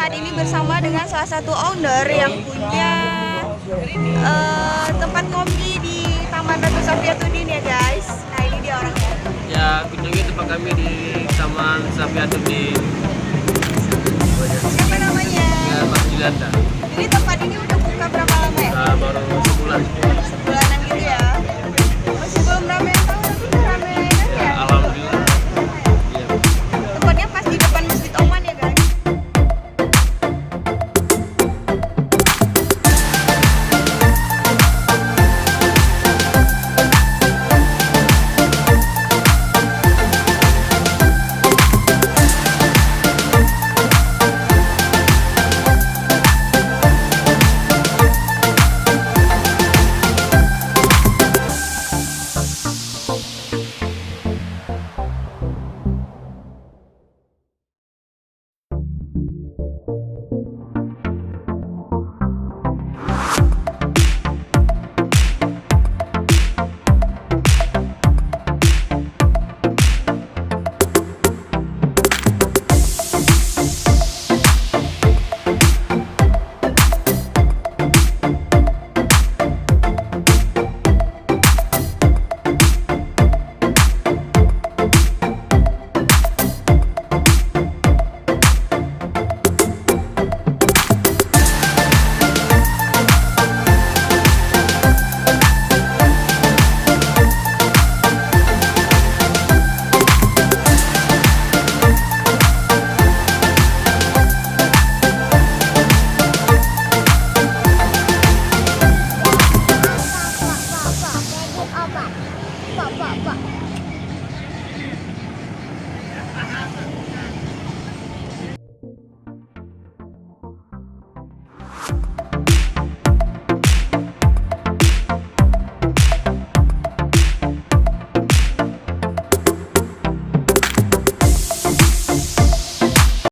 saat ini bersama dengan salah satu owner yang punya tempat kopi di Taman Ratu Safiyatuddin ya guys. Nah ini dia orangnya. Ya, kunjungi tempat kami di Taman Safiyatuddin. Siapa namanya? Ya, Mas Julanda.